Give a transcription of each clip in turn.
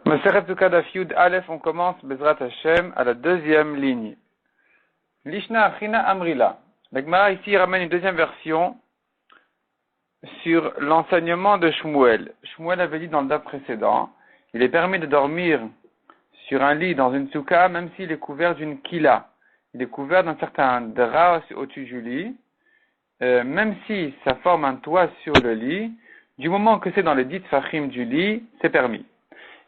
Maseret Sukkah Daf Yud Aleph, on commence Bezrat Hashem à la deuxième ligne. Lishna Achina Amrila. La Gemara ici ramène une deuxième version sur l'enseignement de Shmuel. Shmuel avait dit dans le daf précédent, il est permis de dormir sur un lit dans une soukha même s'il est couvert d'une kila. Il est couvert d'un certain drap au-dessus du lit, même si ça forme un toit sur le lit, du moment que c'est dans les dites fachim du lit, c'est permis.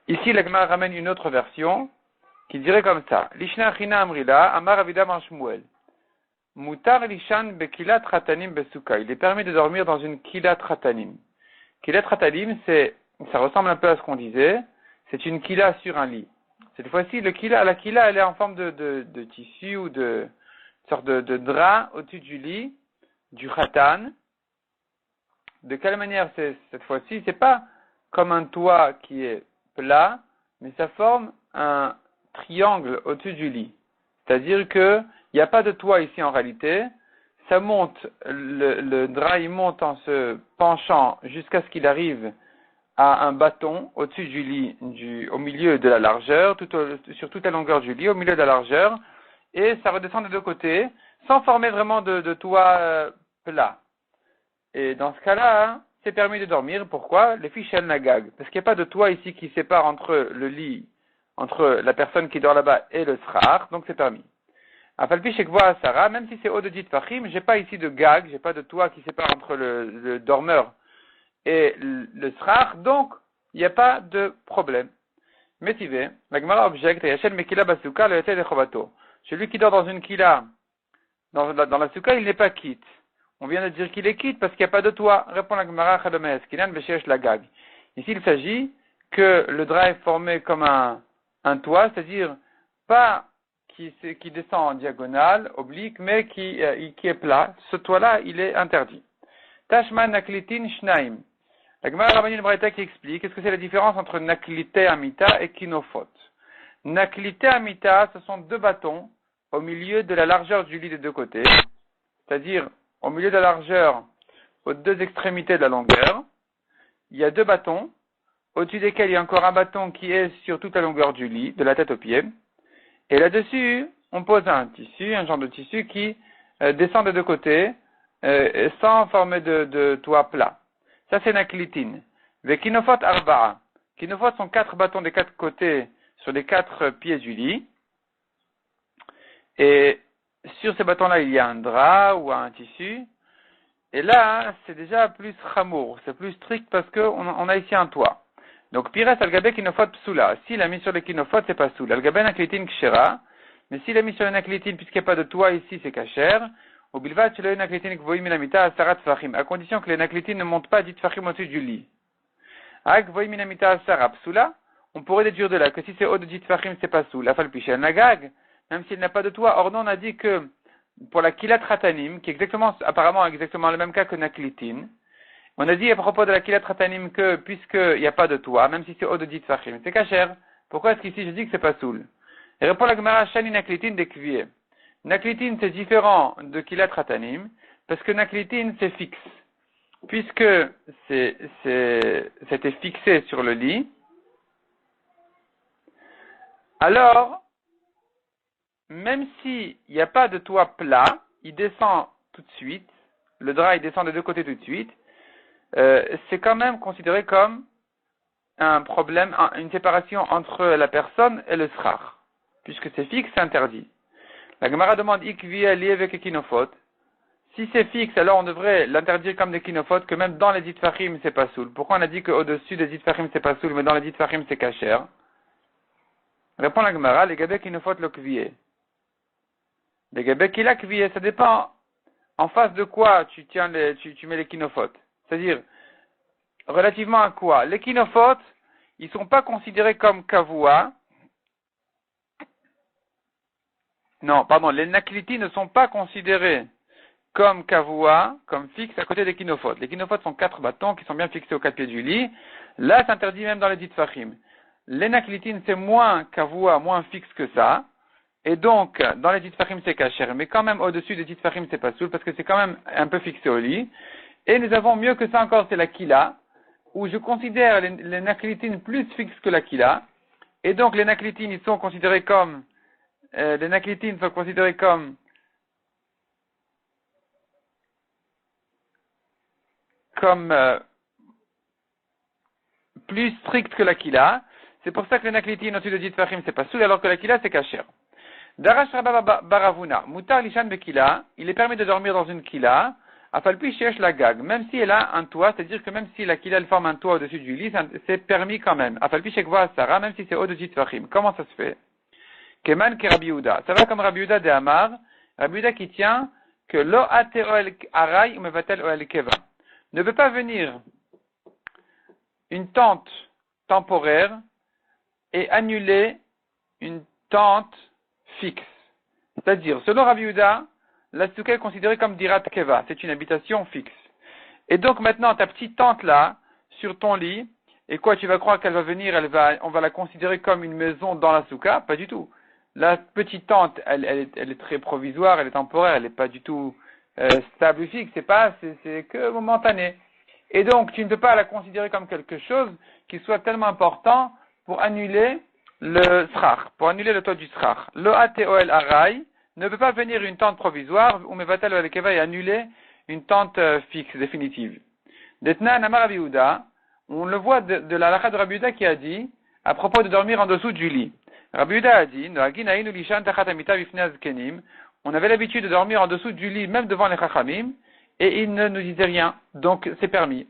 Ici, la Gemara ramène une autre version qui dirait comme ça. Lishna Achina Amrila, Amar Avidam en Shmuel. Mutar Lishan Bekilat Ratanim Besuka. Il est permis de dormir dans une Kilat Ratanim. Kilat Ratanim, ça ressemble un peu à ce qu'on disait. C'est une Kila sur un lit. Cette fois-ci, la Kila, elle est en forme de tissu ou de sorte de drap au-dessus du lit, du Khatan. De quelle manière c'est cette fois-ci? C'est pas comme un toit qui est plat, mais ça forme un triangle au-dessus du lit. C'est-à-dire que il n'y a pas de toit ici en réalité. Ça monte, le drap il monte en se penchant jusqu'à ce qu'il arrive à un bâton au-dessus du lit, au milieu de la largeur, sur toute la longueur du lit, au milieu de la largeur, et ça redescend des deux côtés, sans former vraiment de toit plat. Et dans ce cas-là, c'est permis de dormir. Pourquoi? Les fiches El Nagag. Parce qu'il n'y a pas de toit ici qui sépare entre le lit, entre la personne qui dort là-bas et le srar, donc c'est permis. Afalpi Shekvoa Sarah, même si c'est haut de dit Fachim, j'ai pas ici de gag, j'ai pas de toit qui sépare entre le dormeur et le srar, donc il n'y a pas de problème. Métivé, la Gemara objecte, Yachel Mekila Basuka, le Yate de Chovato. Celui qui dort dans une kila, dans la souka, il n'est pas quitte. On vient de dire qu'il est quitte parce qu'il n'y a pas de toit. Répond la Gemara Chadomes, Kinan Beshesh la gag. Ici, il s'agit que le drap est formé comme un toit, c'est-à-dire pas qui descend en diagonale, oblique, mais qui est plat. Ce toit-là, il est interdit. Tashman Naklitin Shnaim. La Gemara ramène une braïta qui explique qu'est-ce que c'est la différence entre Naklite Amita et Kinofot. Naklite Amita, ce sont deux bâtons au milieu de la largeur du lit des deux côtés, c'est-à-dire au milieu de la largeur, aux deux extrémités de la longueur, il y a deux bâtons, au-dessus desquels il y a encore un bâton qui est sur toute la longueur du lit, de la tête aux pieds, et là-dessus, on pose un tissu, un genre de tissu qui descend des deux côtés, sans former de toit plat. Ça, c'est Naklitin. Les Kinofot Arba'a. Kinofot sont quatre bâtons des quatre côtés sur les quatre pieds du lit, et sur ces bâtons-là, il y a un drap ou un tissu. Et là, c'est déjà plus chamour, c'est plus strict parce qu'on a ici un toit. Donc, Pires al-Gabé kinofot psula. S'il a mis sur les kinofot, c'est pas soul. Al-Gabé naklitin kshera. Mais s'il a mis sur les naklitin, puisqu'il n'y a pas de toit ici, c'est kasher. Au bilvat, chez le naklitin kvoim minamita asarat fachim. À condition que les naklitin ne montent pas dit fachim au-dessus du lit. Ak voim minamita asarat psula. On pourrait déduire de là que si c'est haut de dit fachim, c'est pas soul. Afal pichel nagag. Même s'il n'a pas de toit. Or, non, on a dit que pour la kilat ratanim, qui est apparemment exactement le même cas que naklitin, on a dit à propos de la kilat ratanim que, puisqu'il n'y a pas de toit, même si c'est haut de dit fachim, c'est kasher. Pourquoi est-ce qu'ici je dis que c'est pas soul? Et répond la Gemara, shani naklitin d'écuvier. Naklitin, c'est différent de kilat ratanim, parce que naklitin, c'est fixe. Puisque c'était fixé sur le lit, alors, même s'il n'y a pas de toit plat, il descend tout de suite, le drap il descend des deux côtés tout de suite, c'est quand même considéré comme un problème, une séparation entre la personne et le srar. Puisque c'est fixe, c'est interdit. La Gemara demande ikviya lié avec kinofot. Si c'est fixe, alors on devrait l'interdire comme des kinofot, que même dans les dit fachim c'est pas soul. Pourquoi on a dit qu'au-dessus des dit fachim c'est pas soul, mais dans les dit fachim c'est kasher? Répond la Gemara, les gabé kinofot le kviye. Les gabé qui la kviye, ça dépend en face de quoi tu mets les kinofot. C'est-à-dire, relativement à quoi? Les kinofot, ils sont pas considérés comme kavua. Non, pardon, les nakliti ne sont pas considérés comme kavua, comme fixe à côté des kinofot. Les kinofot sont quatre bâtons qui sont bien fixés aux quatre pieds du lit. Là, c'est interdit même dans les dit fachim. Les naklitines, c'est moins kavua, moins fixe que ça. Et donc, dans les dit fachim, c'est kasher. Mais quand même, au-dessus des dit fachim, c'est pas soul, parce que c'est quand même un peu fixé au lit. Et nous avons mieux que ça encore, c'est la kila, où je considère les naklitines plus fixes que la kila. Et donc les naklitines, ils sont considérés comme plus strictes que la kila. C'est pour ça que les naklitines au-dessus de 10 tfachim, c'est pas soul, alors que la kila, c'est kasher. Darash Rabba Baravuna, Mutar Lishan Bekila, il est permis de dormir dans une kila, Afalpi Shesh la gag, même si elle a un toit, c'est-à-dire que même si la kila elle forme un toit au-dessus du lit, c'est permis quand même. Afalpi Shekva Sarah, même si c'est au-dessus de Tfachim. Comment ça se fait? Keman ke Rabbi Yehuda. Ça va comme Rabbi Yehuda de Amar, Rabbi Yehuda qui tient que lo ate oel aray ou mevatel oel keva. Ne peut pas venir une tente temporaire et annuler une tente fixe. C'est-à-dire, selon Rabbi Yehuda, la souka est considérée comme dirat keva, c'est une habitation fixe. Et donc maintenant, ta petite tente là, sur ton lit, et quoi, tu vas croire qu'elle va venir, on va la considérer comme une maison dans la souka? Pas du tout. La petite tente, elle est très provisoire, elle est temporaire, elle n'est pas du tout stable ou fixe, c'est que momentané. Et donc, tu ne peux pas la considérer comme quelque chose qui soit tellement important pour annuler le srach, pour annuler le toit du srach. Le ATOL Arai ne peut pas venir une tente provisoire ou mevatel ou keva et annuler une tente fixe, définitive. Detna Namar Rabbi Yehuda, on le voit de la halakha de Rabbi Yehuda qui a dit, à propos de dormir en dessous du lit. Rabbi Yehuda a dit, on avait l'habitude de dormir en dessous du lit, même devant les chachamim, et il ne nous disait rien. Donc, c'est permis.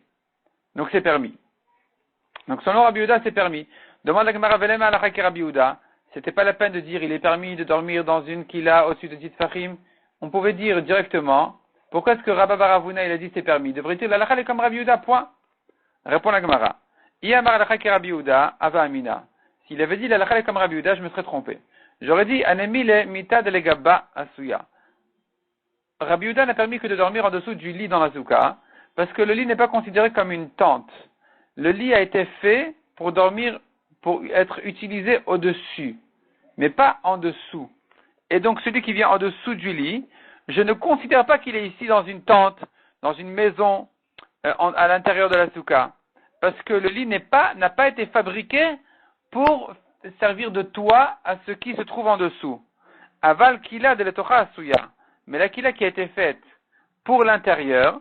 Donc, selon Rabbi Yehuda, c'est permis. Demande la Gemara Velema à la Rabbi Yehuda. C'était pas la peine de dire, il est permis de dormir dans une kila au-dessus de 10 tfachim. On pouvait dire directement, pourquoi est-ce que Rabba Baravuna, il a dit c'est permis? Devrait-il la halakha est comme Rabbi Yehuda, point? Répond la Gemara. Iyamar la Rabbi Yehuda, ava amina. S'il avait dit la halakha est comme Rabbi Yehuda, je me serais trompé. J'aurais dit, anemile mita de legabba asuya. Rabbi Yehuda n'a permis que de dormir en dessous du lit dans la souka, parce que le lit n'est pas considéré comme une tente. Le lit a été fait pour dormir, pour être utilisé au-dessus, mais pas en dessous. Et donc celui qui vient en dessous du lit, je ne considère pas qu'il est ici dans une tente, dans une maison, à l'intérieur de la souka, parce que le lit n'a pas été fabriqué pour servir de toit à ce qui se trouve en dessous. Aval kila de l'etocha asuya. Mais la kila qui a été faite pour l'intérieur,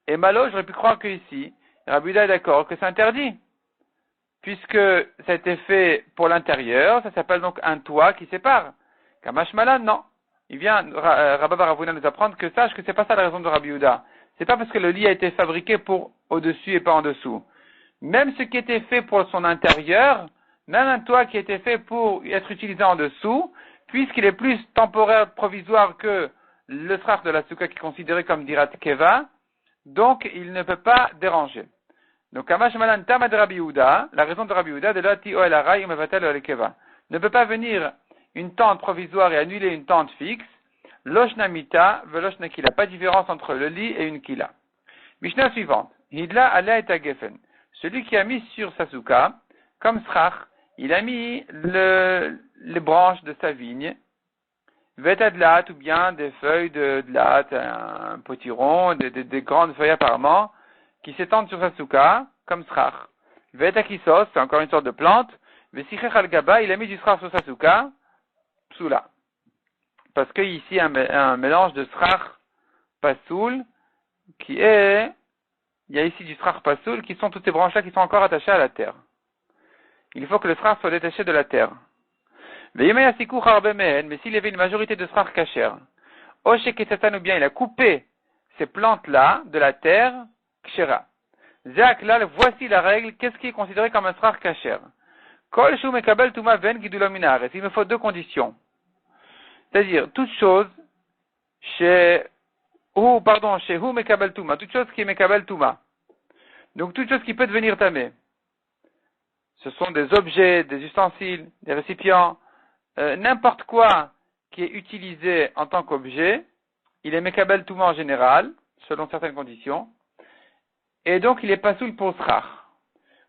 et malo, j'aurais pu croire que ici, Rabbi Yehuda est d'accord que c'est interdit. Puisque ça a été fait pour l'intérieur, ça s'appelle donc un toit qui sépare. Kamash Malan, non. Il vient, Rabba Baravuna nous apprendre que sache que c'est pas ça la raison de Rabbi Yehuda. C'est pas parce que le lit a été fabriqué pour au-dessus et pas en dessous. Même ce qui était fait pour son intérieur, même un toit qui était fait pour être utilisé en dessous, puisqu'il est plus temporaire, provisoire que le srach de la souka qui est considéré comme dirat keva, donc il ne peut pas déranger. Donc, Kamash Malan Tama de Rabbi Yehuda, la raison de Rabbi Yehuda, de l'ati oel aray mevatel oel keva. Ne peut pas venir une tente provisoire et annuler une tente fixe. Loshna mita, veloshna kila. Pas de différence entre le lit et une kila. Mishnah suivante. Hidla ala et gefen. Celui qui a mis sur sa souka, comme srach, il a mis les branches de sa vigne, vetadlat, ou bien des feuilles de dlat, un potiron, des grandes feuilles apparemment, qui s'étendent sur sa souka, comme srach. Vetakisos, c'est encore une sorte de plante. Vesichech al-gaba, il a mis du srach sur sa souka, psoula. Parce que ici, un mélange de srach pasoul, il y a ici du srach pasoul, qui sont toutes ces branches-là qui sont encore attachées à la terre. Il faut que le srach soit détaché de la terre. Mais s'il y avait une majorité de srach kasher, Osheketatan ou bien il a coupé ces plantes-là de la terre, kshera. Zeaklal, voici la règle, qu'est-ce qui est considéré comme un srach kasher? Kol shu mekabel tuma ven gidula minaret. Il me faut deux conditions. C'est-à-dire, toute chose, chez hu mekabel tuma, toute chose qui est mekabel tuma. Donc, toute chose qui peut devenir tamé. Ce sont des objets, des ustensiles, des récipients, n'importe quoi qui est utilisé en tant qu'objet, il est mekabel tuma en général, selon certaines conditions, et donc il est pasoul pour srach.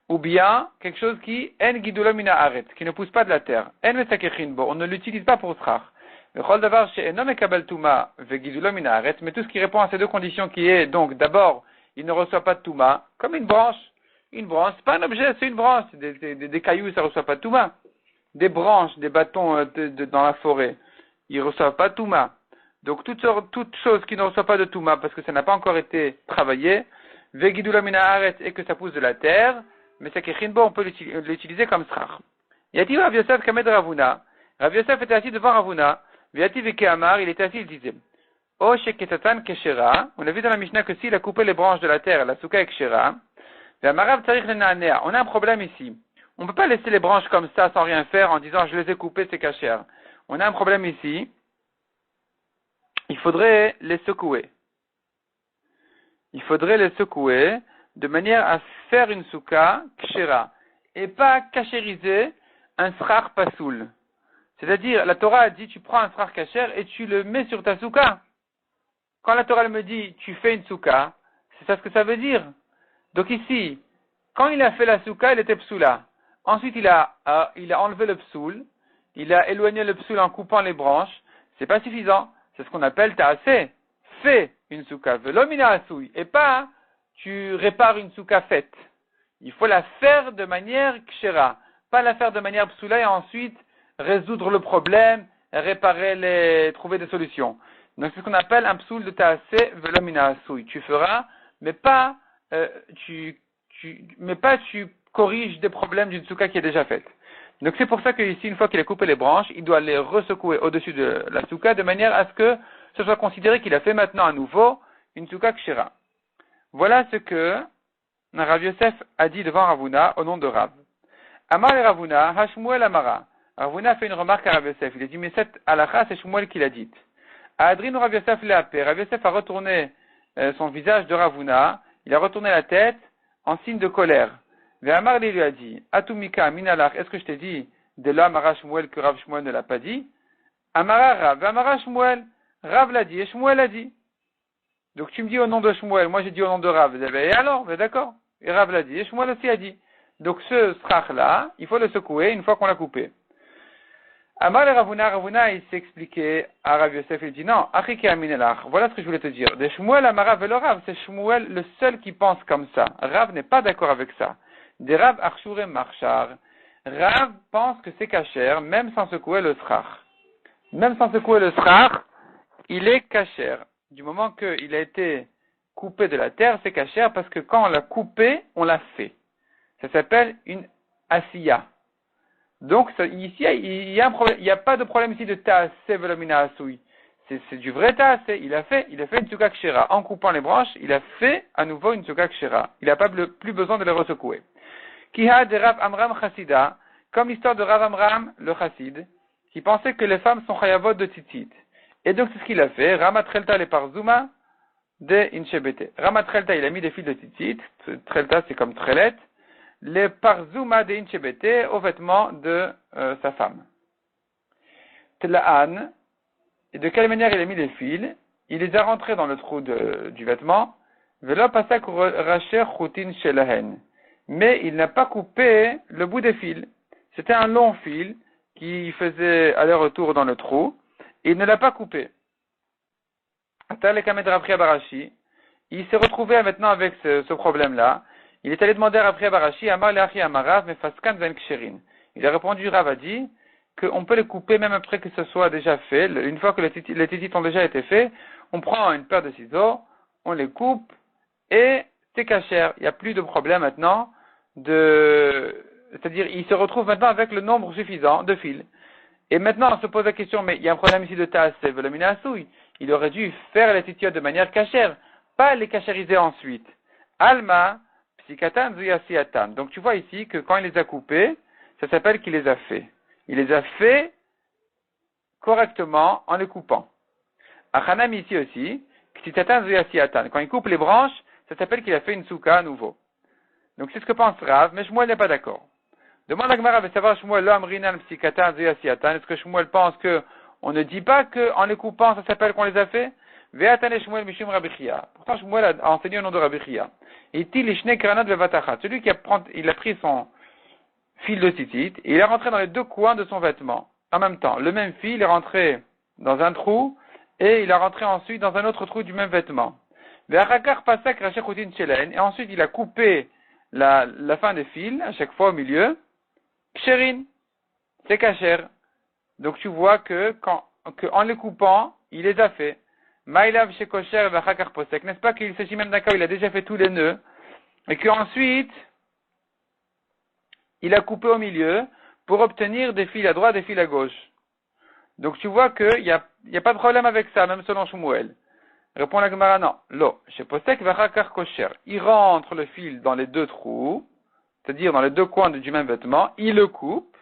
Ou bien, quelque chose qui, en gidula mina aret, qui ne pousse pas de la terre. En mesakechin bo, on ne l'utilise pas pour srach. Mais tout ce qui répond à ces deux conditions qui est, donc, d'abord, il ne reçoit pas de touma, comme une branche. Une branche, c'est pas un objet, c'est une branche. Des cailloux, ça ne reçoit pas de touma. des branches, des bâtons dans la forêt, ils ne reçoivent pas Touma. Donc toute chose qui ne reçoit pas de Touma parce que ça n'a pas encore été travaillé, Vegidula mina haaretz et que ça pousse de la terre, mais c'est qu'Echinbo, on peut l'utiliser comme srach. Yati Rav Yosef Kamed Ravuna. Rav Yosef était assis devant Ravuna. Vyati Veke Amar, il était assis, il disait O Sheketatan Keshera. On a vu dans la Mishnah que s'il a coupé les branches de la terre, la souka Keshera. V'amarav Tsarich Lenanea. On a un problème ici. On ne peut pas laisser les branches comme ça sans rien faire en disant je les ai coupées, c'est Kasher. On a un problème ici. Il faudrait les secouer. Il faudrait les secouer de manière à faire une souka kshera et pas kashériser un srar pasoul. C'est-à-dire, la Torah a dit tu prends un srar kasher et tu le mets sur ta souka. Quand la Torah me dit tu fais une souka, c'est ça ce que ça veut dire. Donc ici, quand il a fait la souka, il était psoula. Ensuite, il a enlevé le psoul, il a éloigné le psoul en coupant les branches. C'est pas suffisant. C'est ce qu'on appelle ta'aseh. Fais une souka, velomina asouy, et pas tu répares une souka faite. Il faut la faire de manière kshera, pas la faire de manière psoula et ensuite résoudre le problème, trouver des solutions. Donc c'est ce qu'on appelle un psoul de ta'aseh, velomina asouy. Tu feras, mais pas tu corriges des problèmes d'une souka qui est déjà faite. Donc c'est pour ça qu'ici, une fois qu'il a coupé les branches, il doit les ressecouer au-dessus de la souka de manière à ce que ce soit considéré qu'il a fait maintenant à nouveau une souka kshera. Voilà ce que Rav Yosef a dit devant Ravuna au nom de Rav. Amar et Ravuna, Hashmuel Amara. Ravuna a fait une remarque à Rav Yosef. Il a dit, mais cette halakha, c'est Shmuel qui l'a dite. Adrin Rav Yosef l'a appelé. Rav Yosef a retourné son visage de Ravuna. Il a retourné la tête en signe de colère. Amar lui a dit, Atumika minalach, est-ce que je t'ai dit de là Amara Shmuel que Rav Shmuel ne l'a pas dit? Amara Rav, Amara Shmuel. Rav l'a dit et Shmuel l'a dit. Donc tu me dis au nom de Shmuel, moi j'ai dit au nom de Rav. Et alors, d'accord. Et Rav l'a dit et Shmuel aussi a dit. Donc ce srach là, il faut le secouer une fois qu'on l'a coupé. Amar et Ravuna, il s'est expliqué à Rav Yosef, il dit non, Achike Aminelach, voilà ce que je voulais te dire. De Shmuel Amara velo Rav, c'est Shmuel le seul qui pense comme ça. Rav n'est pas d'accord avec ça. Des Rav Arshur Marchar. Rav pense que c'est kasher, même sans secouer le srach. Même sans secouer le srach, il est kasher. Du moment qu'il a été coupé de la terre, c'est kasher parce que quand on l'a coupé, on l'a fait. Ça s'appelle une asiya. Donc ici, il y a un problème, il n'y a pas de problème ici de ta'aseh velomina asui. C'est du vrai ta'aseh. Il a fait une souka kshera. En coupant les branches, il a fait à nouveau une souka kshera. Il n'a pas plus besoin de les ressecouer. Kiha de Rav Amram Chassida, comme l'histoire de Rav Amram, le chassid, qui pensait que les femmes sont chayavot de tzitzit. Et donc, c'est ce qu'il a fait. Ramatrelta le parzuma de inchebete. Ramatrelta, il a mis des fils de tzitzit. Trelta, c'est comme trelet. Les parzuma de inchebete aux vêtements de sa femme. Tlaan. Et de quelle manière il a mis les fils? Il les a rentrés dans le trou du vêtement. Velo pasak racher chutin shelahen. Mais il n'a pas coupé le bout des fils. C'était un long fil qui faisait aller-retour dans le trou. Il ne l'a pas coupé. Il s'est retrouvé maintenant avec ce problème-là. Il est allé demander à Rav Barashi, Amar le'achi amarav mefaskan ven ksherin. Il a répondu, Rav a dit qu'on peut les couper même après que ce soit déjà fait. Une fois que les titites ont déjà été faits, on prend une paire de ciseaux, on les coupe et c'est kasher. Il n'y a plus de problème maintenant c'est-à-dire, il se retrouve maintenant avec le nombre suffisant de fils. Et maintenant, on se pose la question, mais il y a un problème ici de ta'aseh velomina asouy. Il aurait dû faire les titiotes de manière cachère, pas les cachériser ensuite. Alma, psikatan zuyasiatan. Donc tu vois ici que quand il les a coupés, ça s'appelle qu'il les a fait. Il les a fait correctement en les coupant. Achanam ici aussi, psikatan zuyasiatan. Quand il coupe les branches, ça s'appelle qu'il a fait une souka à nouveau. Donc c'est ce que pense Rav, mais Shmuel n'est pas d'accord. Demande à Gemara de savoir Shmuel lo amrinan psikatan zuyasiatan. Est-ce que Shmuel pense que on ne dit pas qu'en les coupant, ça s'appelle qu'on les a fait? Ve'atane Shmuel mishum Rabbi Chia. Pourtant Shmuel a enseigné au nom de Rabbi Chia. Iti lishne kranot ve'vatachat. Celui qui a pris son fil de tzitzit et il est rentré dans les deux coins de son vêtement. En même temps, le même fil est rentré dans un trou et il est rentré ensuite dans un autre trou du même vêtement. Ve'achakar pasak racher chutin shelen. Et ensuite il a coupé la fin des fils, à chaque fois au milieu. Ksherin. c'est kasher. Donc tu vois que en les coupant, il les a fait. Maïlav chez kosher vachakar posek. N'est-ce pas qu'il s'agit même d'un cas où il a déjà fait tous les nœuds et qu'ensuite il a coupé au milieu pour obtenir des fils à droite, des fils à gauche. Donc tu vois qu'il y a pas de problème avec ça, même selon Shmuel. Répond la Gemara, non. Lo, chez posek vachakar kosher. Il rentre le fil dans les deux trous, c'est-à-dire dans les deux coins du même vêtement, il le coupe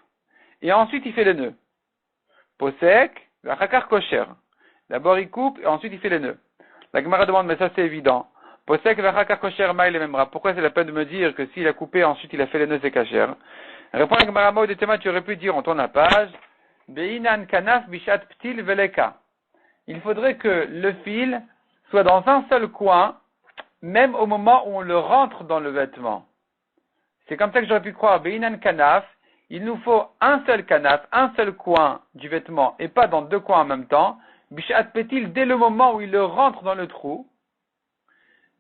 et ensuite il fait les nœuds. Posek, vachakar kosher. D'abord il coupe et ensuite il fait les nœuds. La Gemara demande, mais ça c'est évident. Posek vachakar kosher maïl et memra. Pourquoi c'est la peine de me dire que s'il a coupé ensuite il a fait les nœuds c'est kasher? Répond la Gemara, mot de Tema, tu aurais pu dire, on tourne la page, Beinan kanaf bishat ptil veleka. Il faudrait que le fil soit dans un seul coin, même au moment où on le rentre dans le vêtement. C'est comme ça que j'aurais pu croire, Beinan kanaf, il nous faut un seul kanaf, un seul coin du vêtement, et pas dans deux coins en même temps. Bishat petil, dès le moment où il le rentre dans le trou,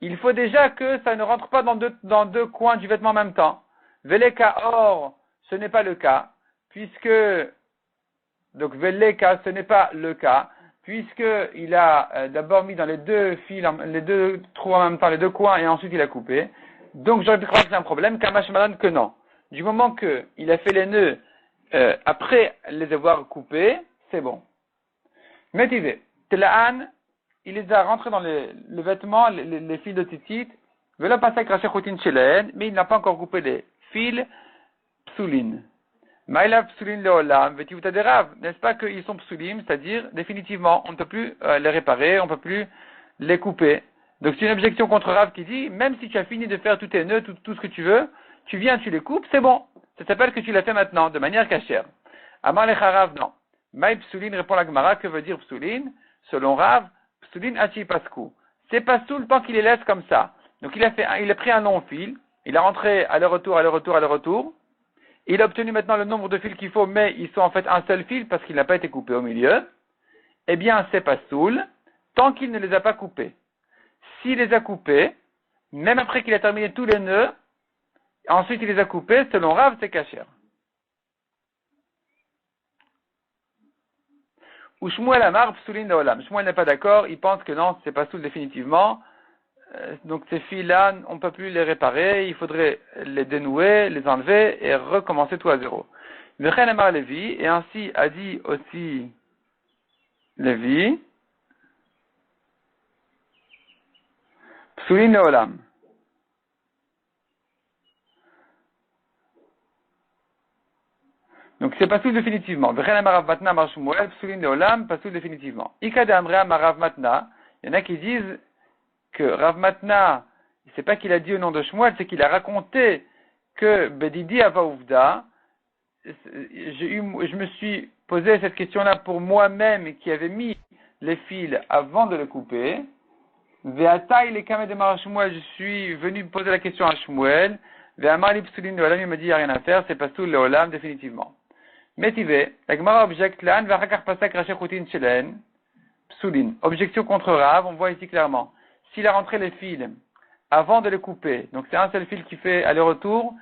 il faut déjà que ça ne rentre pas dans deux coins du vêtement en même temps. Veleka, or, ce n'est pas le cas, puisque, donc veleka, ce n'est pas le cas, puisqu'il a d'abord mis dans les deux fils, les deux trous en même temps, les deux coins, et ensuite il a coupé. Donc j'aurais pu croire que c'est un problème, Kamash Malan que non. Du moment qu'il a fait les nœuds après les avoir coupés, c'est bon. Métivé, Telaan, il les a rentrés dans le vêtement, les fils de titit, Vela Pasek Raché Choutin Shelen, mais il n'a pas encore coupé les fils psoulin. Maïla psoulin leolam, vetivutaderav, n'est-ce pas qu'ils sont psoulim, c'est-à-dire définitivement, on ne peut plus les réparer, on ne peut plus les couper. Donc c'est une objection contre Rav qui dit, même si tu as fini de faire tous tes nœuds, tout ce que tu veux, tu viens, tu les coupes, c'est bon. Ça s'appelle que tu l'as fait maintenant, de manière cachère. Amar lecharav, non. Maï psoulin répond la Gemara, que veut dire psoulin? Selon Rav, psoulin achi paskou. C'est pas tout le temps qu'il les laisse comme ça. Donc il a pris un long fil, il a rentré aller-retour, il a obtenu maintenant le nombre de fils qu'il faut, mais ils sont en fait un seul fil parce qu'il n'a pas été coupé au milieu. Eh bien, c'est pas soul, tant qu'il ne les a pas coupés. S'il les a coupés, même après qu'il a terminé tous les nœuds, ensuite il les a coupés, selon Rav, c'est kasher. Ou Shmuel Amar, psoulin leolam. Shmuel n'est pas d'accord, il pense que non, c'est pas soul définitivement. Donc ces fils-là, on ne peut plus les réparer, il faudrait les dénouer, les enlever et recommencer tout à zéro. Vechen Amar Lévi, et ainsi a dit aussi Lévi, psoulin leolam. Donc c'est pas soul définitivement. Vechen Amar Rav Matna Amar Shmuel, psoulin leolam, pas soul définitivement. Ikad Amrea Amar Rav Matna, il y en a qui disent que Rav Matna, c'est pas qu'il a dit au nom de Shmuel, c'est qu'il a raconté que Bedidi Avaouvda, je me suis posé cette question-là pour moi-même qui avait mis les fils avant de le couper. Ve'ata il est kameh de Mar Shmuel, je suis venu poser la question à Shmuel. Ve'amar li psoulin leolam, il m'a dit il n'y a rien à faire, c'est pas soul leolam définitivement. Métivé, la Gemara objecte lan, v'achakar pasak raché choutin shelen, psoulin. Objection contre Rav, on voit ici clairement. S'il a rentré les fils avant de les couper, donc c'est un seul fil qui fait aller-retour,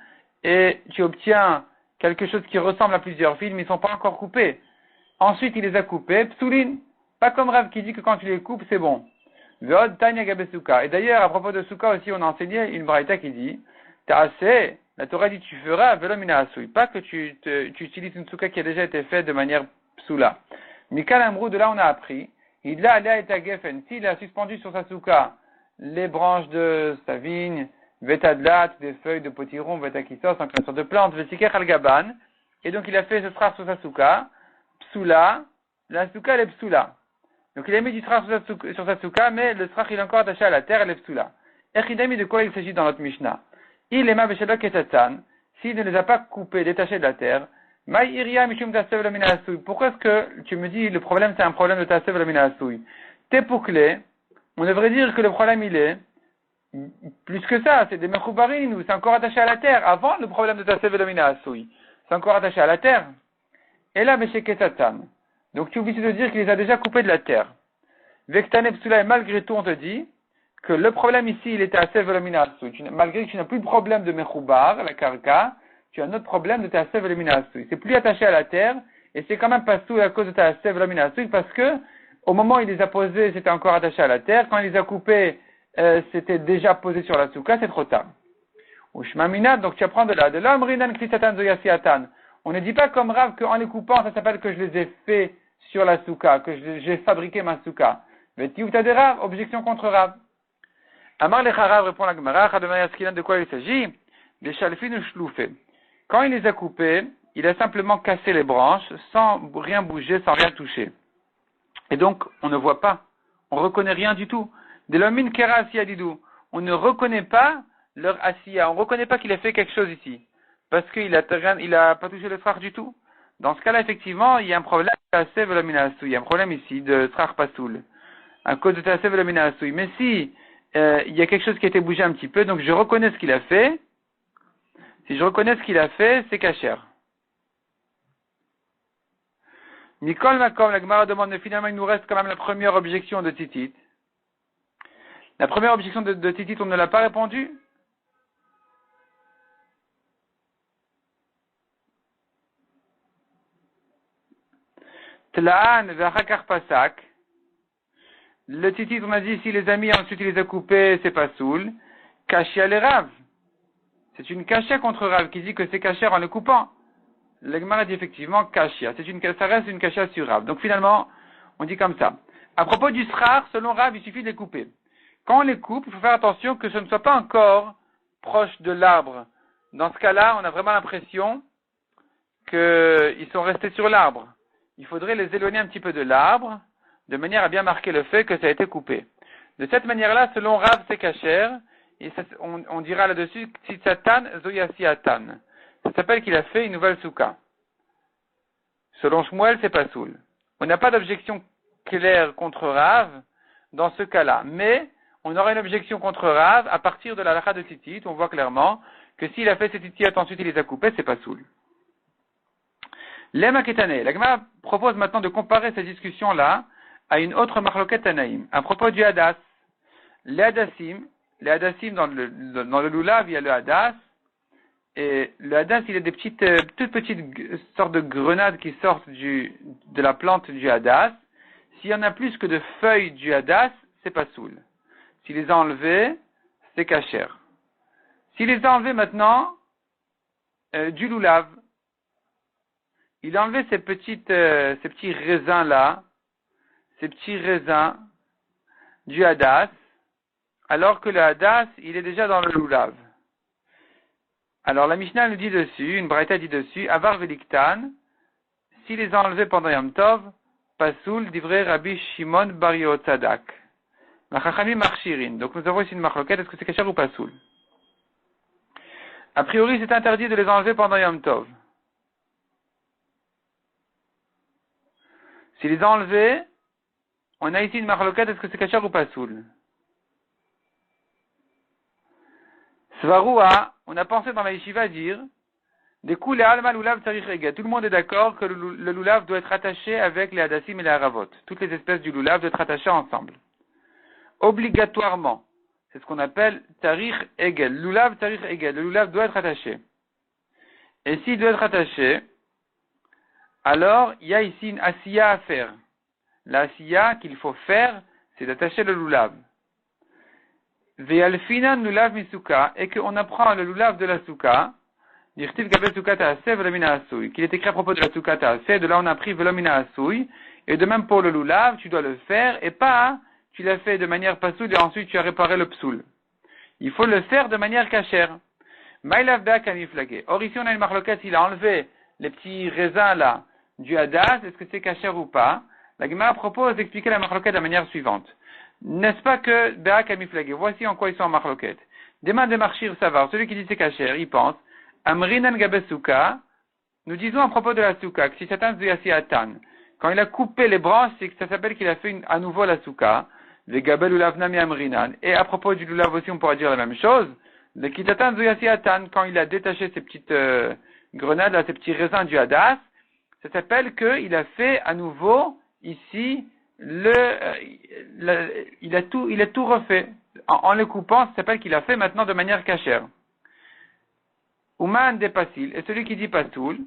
et tu obtiens quelque chose qui ressemble à plusieurs fils, mais ils ne sont pas encore coupés. Ensuite, il les a coupés, psoulin. Pas comme Rav qui dit que quand tu les coupes, c'est bon. Veod tanya gabe souka. Et d'ailleurs, à propos de souka aussi, on a enseigné une braïta qui dit, t'as assez, la Torah dit tu feras, velom ina asui. Pas que tu utilises une souka qui a déjà été faite de manière psoula. Mikal Amrou, de là on a appris, il a allé à Geffen, s'il a suspendu sur sa souka les branches de sa vigne, vetadlat, des feuilles de potiron, vetakissos, en quelque sorte de plantes, vesikech al-gaban, et donc il a fait ce srar sur sa souka, psoula, la souka elle est psoula. Donc il a mis du srar sur sa souka, mais le srar il est encore attaché à la terre, elle est psoula. Echidami, de quoi il s'agit dans notre Mishnah? Il est ma beshelok et tatsan, s'il ne les a pas coupés, détachés de la terre, pourquoi est-ce que tu me dis le problème c'est un problème de tasev lamina asui? T'es pouclé, on devrait dire que le problème il est plus que ça, c'est des mechoubarines ou c'est encore attaché à la terre. Avant le problème de tasev lamina asui, c'est encore attaché à la terre. Et là, Mesheketatan. Donc tu oublies de dire qu'il les a déjà coupés de la terre. Vektane psula, et malgré tout on te dit que le problème ici il était tasev lamina asui. Malgré que tu n'as plus de problème de mechoubar, la karka, tu as un autre problème de Taasev et le Minasui. C'est plus attaché à la terre, et c'est quand même pas sous à cause de Taasev et le Minasui, parce que, au moment où il les a posés, c'était encore attaché à la terre. Quand il les a coupés, c'était déjà posé sur la souka, c'est trop tard. Ou Shmaminat, donc tu apprends de là. De l'homme Rinan Krisatan Zoyasiatan. On ne dit pas comme Rav qu'en les coupant, ça s'appelle que je les ai fait sur la souka, que j'ai fabriqué ma souka. Mais tu as des Rav, objection contre Rav. Amar le Harav répond la Gemara, de quoi il s'agit? Des Shalfin ou Shloufé. Quand il les a coupés, il a simplement cassé les branches, sans rien bouger, sans rien toucher. Et donc, on ne voit pas. On ne reconnaît rien du tout. De l'homin kera asiya didou. On ne reconnaît pas leur asiya. On ne reconnaît pas qu'il a fait quelque chose ici. Parce qu'il a pas touché le srach du tout. Dans ce cas-là, effectivement, il y a un problème il y a un problème ici de srach pasoul. À cause de tasev velamina asui. Mais si, il y a quelque chose qui a été bougé un petit peu, donc je reconnais ce qu'il a fait. Si je reconnais ce qu'il a fait, c'est kasher. Mikol Makom, la Gemara demande, mais finalement, il nous reste quand même la première objection de Titit. La première objection de Titit, on ne l'a pas répondu. Tlaan v'achakar pasak. Le Titit, on a dit, si les amis, ensuite il les a coupés, c'est pas soul. Kashia les Rav. C'est une kashia contre Rav qui dit que c'est kasher en le coupant. Le Gemara dit effectivement kashia. Ça reste une kashia sur Rav. Donc finalement, on dit comme ça. À propos du srar, selon Rav, il suffit de les couper. Quand on les coupe, il faut faire attention que ce ne soit pas encore proche de l'arbre. Dans ce cas-là, on a vraiment l'impression qu'ils sont restés sur l'arbre. Il faudrait les éloigner un petit peu de l'arbre, de manière à bien marquer le fait que ça a été coupé. De cette manière-là, selon Rav, c'est kasher. Et ça, on dira là-dessus, Tzitsatan Zoyasiatan. Ça s'appelle qu'il a fait une nouvelle souka. Selon Shmuel, c'est pas soul. On n'a pas d'objection claire contre Rav dans ce cas-là. Mais, on aura une objection contre Rav à partir de la lacha de Titit. On voit clairement que s'il a fait ses Titit, ensuite il les a coupés, c'est pas soul. Lema Ketane. La Gemara propose maintenant de comparer cette discussion-là à une autre marloquet Tanaïm. À propos du Hadas. Les Hadassim, dans le Lulav, il y a le Hadas. Et le Hadas, il a des toutes petites sortes de grenades qui sortent de la plante du Hadas. S'il y en a plus que de feuilles du Hadas, c'est pas soul. S'il les a enlevées, c'est kasher. S'il les a enlevées maintenant, du Lulav, il a enlevé ces petits raisins-là, ces petits raisins du Hadas, alors que le Hadas, il est déjà dans le Lulav. Alors la Mishnah nous dit dessus, une braïta dit dessus, Avar veliktan, s'il les a enlevés pendant Yom Tov, pasoul divrei Rabbi Shimon bar Yotzadak. Machachamim marchirin. Donc nous avons ici une marloquette, est-ce que c'est kasher ou pasoul? A priori, c'est interdit de les enlever pendant Yom Tov. S'il les a enlevés, on a ici une marloquette, est-ce que c'est kasher ou pasoul? Svarua, on a pensé dans la yeshiva à dire, des coups les alma lulav tarich ega. Tout le monde est d'accord que le lulav doit être attaché avec les hadassim et les haravot. Toutes les espèces du lulav doivent être attachées ensemble. Obligatoirement. C'est ce qu'on appelle tarich egel. Lulav tarich egel. Le lulav doit être attaché. Et s'il doit être attaché, alors il y a ici une asiya à faire. La asiya qu'il faut faire, c'est d'attacher le lulav. Ve'alfinan lulav misuka, et qu'on apprend le lulav de la souka, qu'il est écrit à propos de la souka ta'aseh, de là on a pris velamina asui, et de même pour le lulav, tu dois le faire, et pas, tu l'as fait de manière pasoul, et ensuite tu as réparé le psoul. Il faut le faire de manière cachère. Maïlav be'ak amiflagé. Or ici on a une marloquette, il a enlevé les petits raisins là, du hadas, est-ce que c'est cachère ou pas? La Gemara propose d'expliquer la marloquette de la manière suivante. N'est-ce pas que Be'ak amiflagé? Voici en quoi ils sont en marloquette. Demain de marchir savoir, celui qui dit c'est cachère, il pense, Amrinan gabe souka, nous disons à propos de la souka, que si Satan zuyasi atan, quand il a coupé les branches, c'est que ça s'appelle qu'il a fait à nouveau la souka, le gabel lulav nami amrinan, et à propos du lulav aussi on pourra dire la même chose, le kitatan zuyasi atan, quand il a détaché ces petites grenades, là, ces petits raisins du hadas, ça s'appelle qu'il a fait à nouveau, ici, il a tout refait. En le coupant, ça s'appelle qu'il a fait maintenant de manière cachère. Uman de pasil, et celui qui dit pasoul,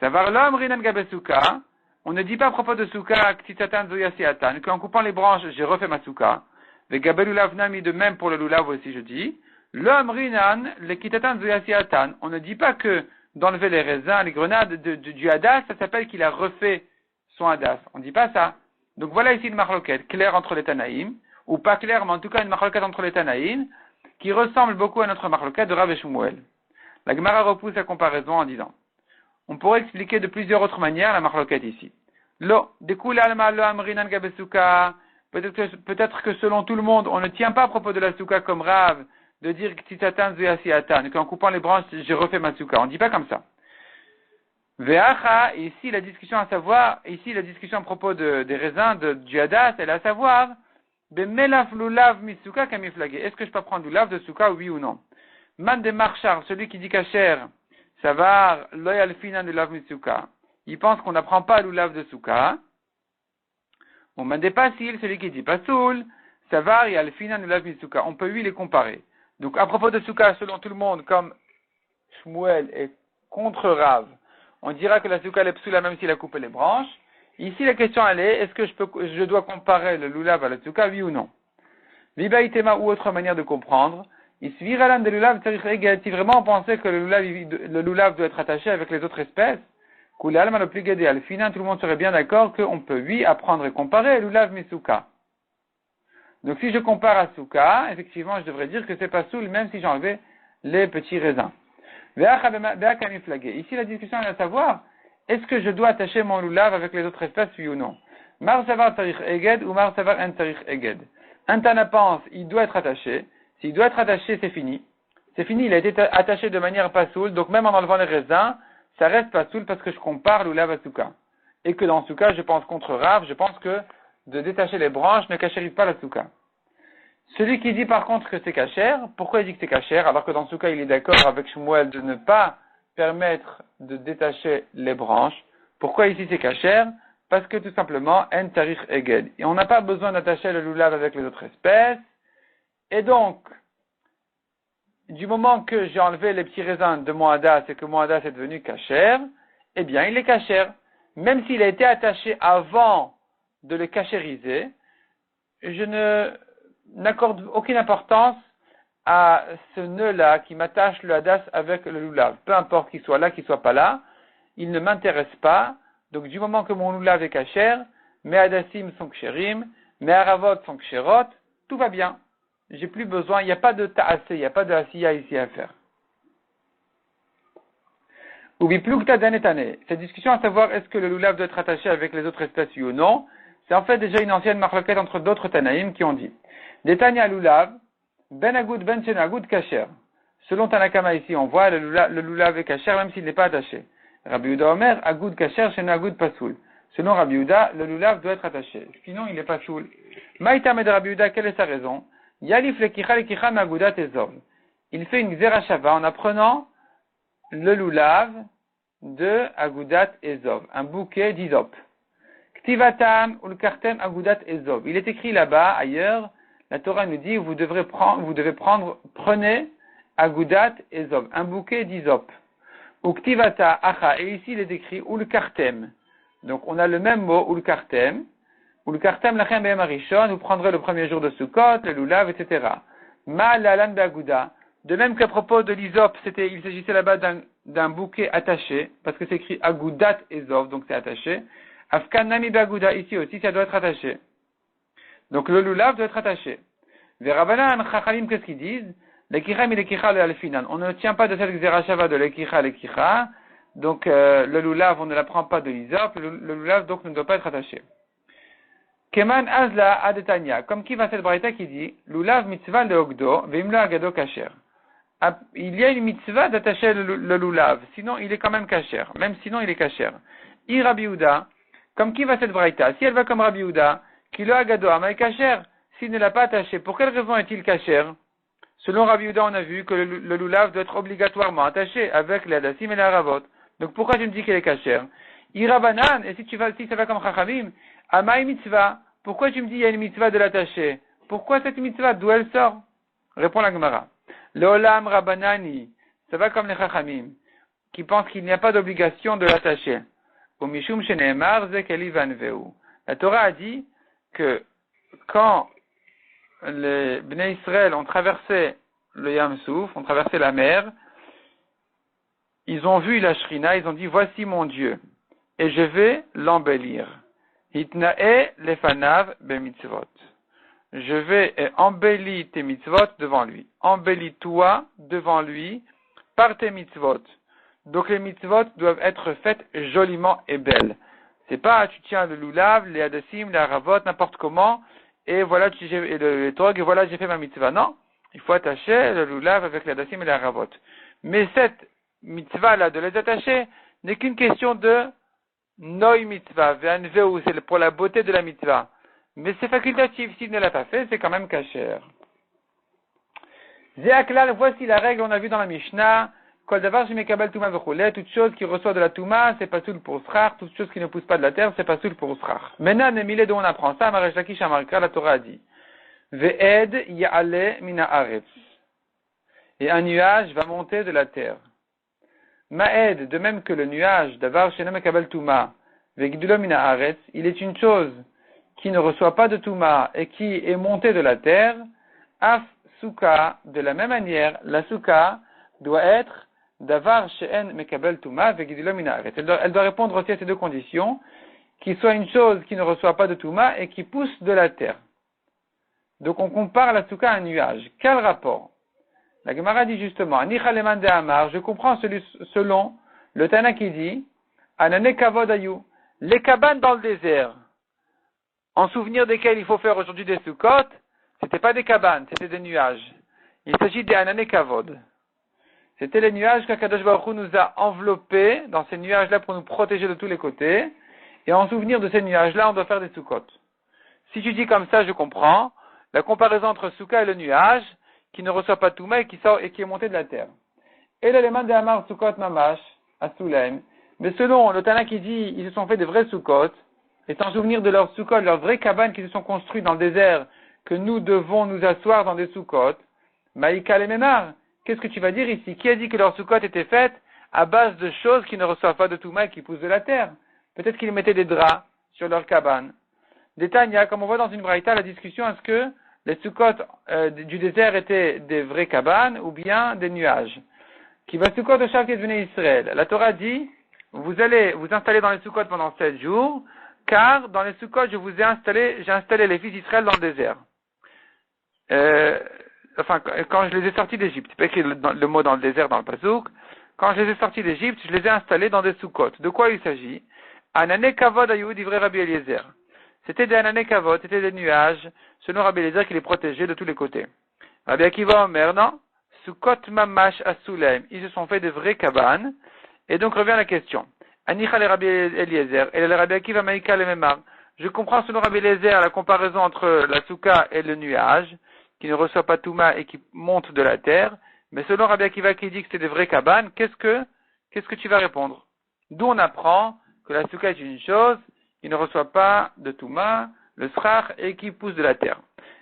ça va l'homme rinan gabesuka, on ne dit pas à propos de souka, ktitatan zoyasiatan, qu'en coupant les branches, j'ai refait ma souka. Le gabel lulav nami de même pour le lulav aussi, je dis. L'homme rinan, le kitatan zoyasiatan, on ne dit pas que d'enlever les raisins, les grenades du hadas, ça s'appelle qu'il a refait son hadas. On ne dit pas ça. Donc voilà ici une marloquette claire entre les Tanaïm, ou pas claire, mais en tout cas une marloquette entre les Tanaïm, qui ressemble beaucoup à notre marloquette de Rav et Shmuel. La Gemara repousse la comparaison en disant, on pourrait expliquer de plusieurs autres manières la marloquette ici. Peut-être que selon tout le monde, on ne tient pas à propos de la souka comme Rav, de dire qu'en coupant les branches, j'ai refait ma souka. On ne dit pas comme ça. Ve'acha, ici la discussion à propos des raisins du hadas, elle est à savoir, bemelaf lulav misuka kamiflage. Est-ce que je peux prendre du lulav de souka, oui ou non? Man de marchar, celui qui dit kasher, savar loyal finan de lulav misuka. Il pense qu'on n'apprend pas lulav de souka. On man de pasil, celui qui dit pasoul, savar yal finan de lulav misuka. On peut lui les comparer. Donc à propos de souka, selon tout le monde, comme Shmuel est contre Rav, on dira que la souka est psoula même s'il a coupé les branches. Ici, la question elle est, est-ce que je dois comparer le lulav à la souka, oui ou non? Vibaïtema ou autre manière de comprendre. Si vraiment on pensait que le lulav doit être attaché avec les autres espèces, tout le monde serait bien d'accord qu'on peut, oui, apprendre et comparer le lulav misuka. Donc si je compare à souka, effectivement, je devrais dire que c'est pas soul, même si j'ai enlevé les petits raisins. Ici, la discussion est à savoir, est-ce que je dois attacher mon lulav avec les autres espèces, oui ou non? Mar savar tarich eged ou mar savar en tarich eged. Un tana pense, il doit être attaché. S'il doit être attaché, c'est fini. C'est fini, il a été attaché de manière pas soul, donc même en enlevant les raisins, ça reste pas soul parce que je compare lulav à souka. Et que dans souka, je pense contre Rav, je pense que de détacher les branches ne cachérise pas la souka. Celui qui dit par contre que c'est cachère, pourquoi il dit que c'est cachère, alors que dans souka il est d'accord avec Shmuel de ne pas permettre de détacher les branches. Pourquoi ici c'est cachère? Parce que tout simplement, en tarich eged. Et on n'a pas besoin d'attacher le lulav avec les autres espèces. Et donc, du moment que j'ai enlevé les petits raisins de mon hadas et que mon hadas est devenu cachère, eh bien il est cachère. Même s'il a été attaché avant de le cachériser, je n'accorde aucune importance à ce nœud-là qui m'attache le hadas avec le lulav. Peu importe qu'il soit là, qu'il soit pas là, il ne m'intéresse pas. Donc du moment que mon lulav est kasher, mes hadassim sont ksherim, mes haravot sont ksherot, tout va bien. J'ai plus besoin, il n'y a pas de ta'asé, il n'y a pas de asiya ici à faire. Ubi plukta danetane. Cette discussion à savoir est-ce que le lulav doit être attaché avec les autres espèces ou non, c'est en fait déjà une ancienne marloquette entre d'autres tanaïm qui ont dit Detania lulav, ben agoud ben chen agoud kasher. Selon Tanakama ici, on voit le lulav est kasher même s'il n'est pas attaché. Rabbi Yehuda Omer, agoud kasher chen agoud pasoul. Selon Rabbi Yehuda, le lulav doit être attaché. Sinon, il n'est pas soul. Maïtame de Rabbi Yehuda, quelle est sa raison? Yalif lekicha lekicha magudat ezov. Il fait une xerashava en apprenant le lulav de agudat ezov, un bouquet d'izop. Ktivatam ou le kartem agudat ezov. Il est écrit là-bas, ailleurs, la Torah nous dit, prenez agudat ezov, un bouquet d'izop. Ou ktivata acha, et ici il est écrit ou le kartem. Donc on a le même mot, ou le kartem. Ou le kartem lachem be'em harishon, vous prendrez le premier jour de Sukkot, le lulav, etc. Ma lalan be'aguda. De même qu'à propos de l'isop, il s'agissait là-bas d'un bouquet attaché, parce que c'est écrit agudat ezov, donc c'est attaché. Afkan nami be'aguda, ici aussi, ça doit être attaché. Donc le lulav doit être attaché. Verabanan chachalim, qu'est-ce qu'ils disent? L'ekicha et l'ekicha le alfinan. On ne tient pas de cette xerashava de l'ekicha l'ekicha, donc le lulav, on ne l'apprend pas de l'isop, le lulav donc ne doit pas être attaché. Keman azla adetanya, comme qui va cette braïta qui dit lulav mitzvah le ogdo veimlo agado kasher. Il y a une mitzvah d'attacher le lulav, sinon il est quand même kasher, même sinon il est kasher. I Rabbi Yehuda, comme qui va cette braïta? Si elle va comme Rabbi Yehuda, qui le agado ama kasher, s'il ne l'a pas attaché, pour quelle raison est-il kasher? Selon Rabbi Yehuda, on a vu que le lulav doit être obligatoirement attaché avec les hadassim et les haravot. Donc pourquoi tu me dis qu'il est kasher? I Rabanan, et si ça va comme Chachamim, Amaï mitzvah, pourquoi tu me dis il y a une mitzvah de l'attacher? Pourquoi cette mitzvah? D'où elle sort? Répond la Gemara. L'olam Rabbanani, ça va comme les Chachamim, qui pensent qu'il n'y a pas d'obligation de l'attacher. Au Mishum Sheneemar Zekeli Vanveu. La Torah a dit que quand les Bnei Israël ont traversé le Yam Souf, ont traversé la mer, ils ont vu la Shrina, ils ont dit, voici mon Dieu, et je vais l'embellir. Hitnae lefanav bemitzvot. Je vais embellir tes mitzvot devant lui. Embellis-toi devant lui par tes mitzvot. Donc les mitzvot doivent être faites joliment et belles. C'est pas, tu tiens le lulav, les hadassim, les haravot, n'importe comment, et voilà, et le trog, et voilà, j'ai fait ma mitzvah. Non, il faut attacher le lulav avec les hadassim et les haravot. Mais cette mitzvah-là, de les attacher, n'est qu'une question de noi mitzvah, ve'anveu, c'est pour la beauté de la mitzvah. Mais c'est facultatif, s'il ne l'a pas fait, c'est quand même kasher. Zéaklal, voici la règle, on a vu dans la Mishnah, kol davar shemekabel touma v'choulet, toute chose qui reçoit de la touma, c'est pas soul pour srach, toute chose qui ne pousse pas de la terre, c'est pas soul pour srach. Maintenant, Nemile, d'où on apprend ça, Maresh Lakish Amarka, la Torah a dit, ve'ed ya'ale mina aretz. Et un nuage va monter de la terre. Ma'ed, de même que le nuage, davar shenemekabel touma, ve'gidulom mina aretz, il est une chose qui ne reçoit pas de touma et qui est monté de la terre, af souka, de la même manière, la souka doit être davar she'en mekabel touma ve'gidilo minaret. Elle doit répondre aussi à ces deux conditions, qu'il soit une chose qui ne reçoit pas de touma et qui pousse de la terre. Donc on compare la souka à un nuage. Quel rapport? La Gemara dit justement, Nichaleman de Amar, je comprends selon le Tana qui dit, Anane kavod ayu, les cabanes dans le désert, en souvenir desquels il faut faire aujourd'hui des soukot, c'était pas des cabanes, c'était des nuages. Il s'agit des Anane Kavod. C'était les nuages qu'Akadosh Baruch Hu nous a enveloppés dans ces nuages-là pour nous protéger de tous les côtés. Et en souvenir de ces nuages-là, on doit faire des soukot. Si tu dis comme ça, je comprends la comparaison entre souka et le nuage, qui ne reçoit pas Touma et qui sort et qui est monté de la terre. Et l'élément de Hamar soukot mamash, à Soulaim. Mais selon le Tana qui dit, ils se sont fait des vrais soukot, et sans souvenir de leurs soukot, leurs vraies cabanes qui se sont construites dans le désert, que nous devons nous asseoir dans des soukot, Maïka les Mémar, qu'est-ce que tu vas dire ici? Qui a dit que leurs soukot étaient faites à base de choses qui ne reçoivent pas de Touma et qui poussent de la terre? Peut-être qu'ils mettaient des draps sur leurs cabanes. Des Tanya, comme on voit dans une braïta, la discussion, est-ce que les soukot du désert étaient des vraies cabanes ou bien des nuages? Qui va soukot de chaque Bnei Israël. La Torah dit, vous allez vous installer dans les soukot pendant 7 jours, car dans les soukot, j'ai installé les fils d'Israël dans le désert. Quand je les ai sortis d'Égypte, c'est pas écrit le mot dans le désert dans le Pasouk, quand je les ai sortis d'Égypte, je les ai installés dans des soukot. De quoi il s'agit? Anane kavod ayou divrei Rabbi Eliezer. C'était des anane kavod, c'était des nuages, selon Rabbi Eliezer qui les protégeait de tous les côtés. Rabbi Akiva Omer, non, soukot mamash asulaim, ils se sont fait de vraies cabanes, et donc revient la question. Anicha le Rabbi Eliezer, et le Rabbi Akiva Maïka le Memar. Je comprends selon Rabbi Eliezer la comparaison entre la souka et le nuage, qui ne reçoit pas Touma et qui monte de la terre, mais selon Rabbi Akiva qui dit que c'est des vraies cabanes, qu'est-ce que tu vas répondre? D'où on apprend que la souka est une chose qui ne reçoit pas de Touma, le srach, et qui pousse de la terre.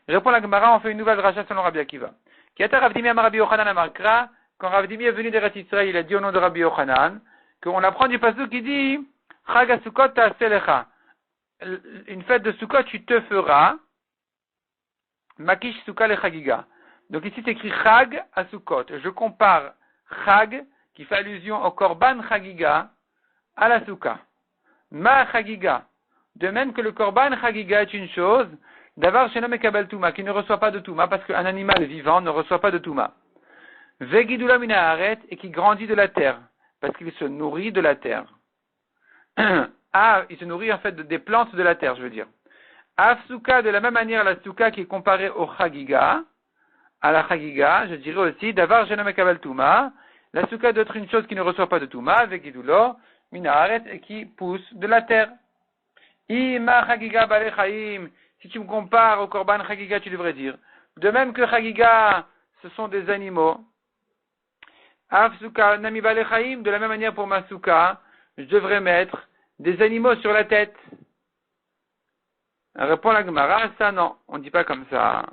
Répond la Gemara, on fait une nouvelle rachat selon Rabbi Akiva. Kiata Rav Dimi Amar Rabbi Yochanan Amarkra, quand Rav Dimi est venu d'Eretz Israël, il a dit au nom de Rabbi Yochanan, qu'on apprend du pasuk qui dit, Chag ha-Sukkot ta'aseh, une fête de Sukkot, tu te feras, Makish Sukkah le Chagiga. Donc ici c'est écrit Chag à Sukkot. Je compare Chag, qui fait allusion au Korban Chagiga, à la Sukkah. Ma Chagiga. De même que le Korban Chagiga est une chose, d'avoir Shenom Mekabel Touma, qui ne reçoit pas de Touma, parce qu'un animal vivant ne reçoit pas de Touma. Vegidula mina Aret, et qui grandit de la terre, parce qu'il se nourrit de la terre. Il se nourrit en fait des plantes de la terre, je veux dire. Afsuka, de la même manière, la souka qui est comparée au chagiga, à la chagiga, je dirais aussi, d'avar Shenom Mekabel Touma, la souka doit être une chose qui ne reçoit pas de Touma, avec Gidulo, Minaret, et qui pousse de la terre. Ima chagiga bale chaim, si tu me compares au korban chagiga, tu devrais dire. De même que chagiga, ce sont des animaux. Afsuka nami bale chaim, de la même manière pour ma souka, je devrais mettre des animaux sur la tête. Répond la Gemara, ça non, on ne dit pas comme ça.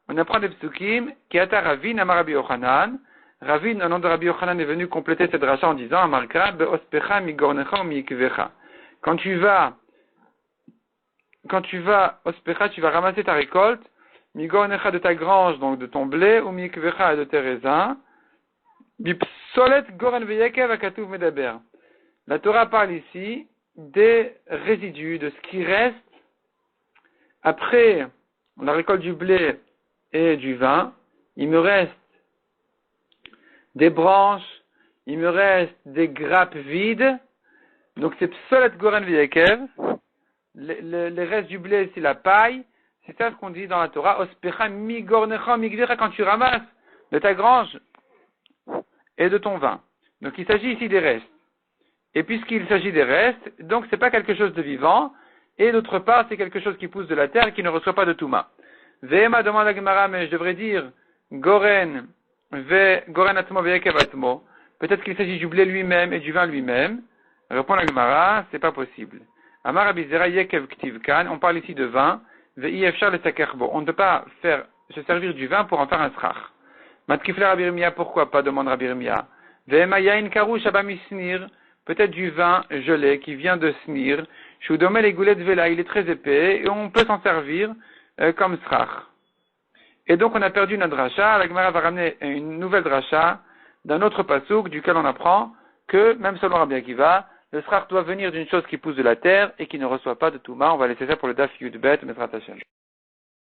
On apprend des psukim, qui ata Ravin Amar Rabbi Yochanan, Ravin, au nom de Rabbi Yochanan, est venu compléter cette dracha en disant, Amarkra, be'ospecha migornecha mi'ikvecha. Quand tu vas, ospecha, tu vas ramasser ta récolte, migornecha de ta grange, donc de ton blé, ou mi'ikvecha de tes raisins, bipsolet goren veyekev akatuv medaber. La Torah parle ici des résidus, de ce qui reste après la récolte du blé et du vin. Il me reste des branches, il me reste des grappes vides. Donc c'est psolet goren veyekev. Les restes du blé, c'est la paille. C'est ça ce qu'on dit dans la Torah. Ospecha migornecha migvecha, quand tu ramasses de ta grange et de ton vin. Donc il s'agit ici des restes. Et puisqu'il s'agit des restes, donc c'est pas quelque chose de vivant, et d'autre part, c'est quelque chose qui pousse de la terre et qui ne reçoit pas de Touma. Vehema demande à Gemara, mais je devrais dire Goren atmo veyekev atmo. Peut-être qu'il s'agit du blé lui-même et du vin lui-même. Répond la Gemara, c'est pas possible. Amar Abizera yekev ktivkan, on parle ici de vin. Ve'yefshar le sakerbo. On ne peut pas se servir du vin pour en faire un srach. Matkifler Rabbi Yirmiyah, pourquoi pas, demande Rabbi Yirmiyah. Vehema yain karouch abamisnir. Peut-être du vin gelé qui vient de Snir, Shoudomel et Goulet Vela, il est très épais, et on peut s'en servir comme srach. Et donc on a perdu notre dracha, la Gemara va ramener une nouvelle dracha d'un autre pasouk duquel on apprend que, même selon Rabbi Akiva, le srach doit venir d'une chose qui pousse de la terre et qui ne reçoit pas de Touma. On va laisser ça pour le Daf Yud Bet, Mesrat Hashem.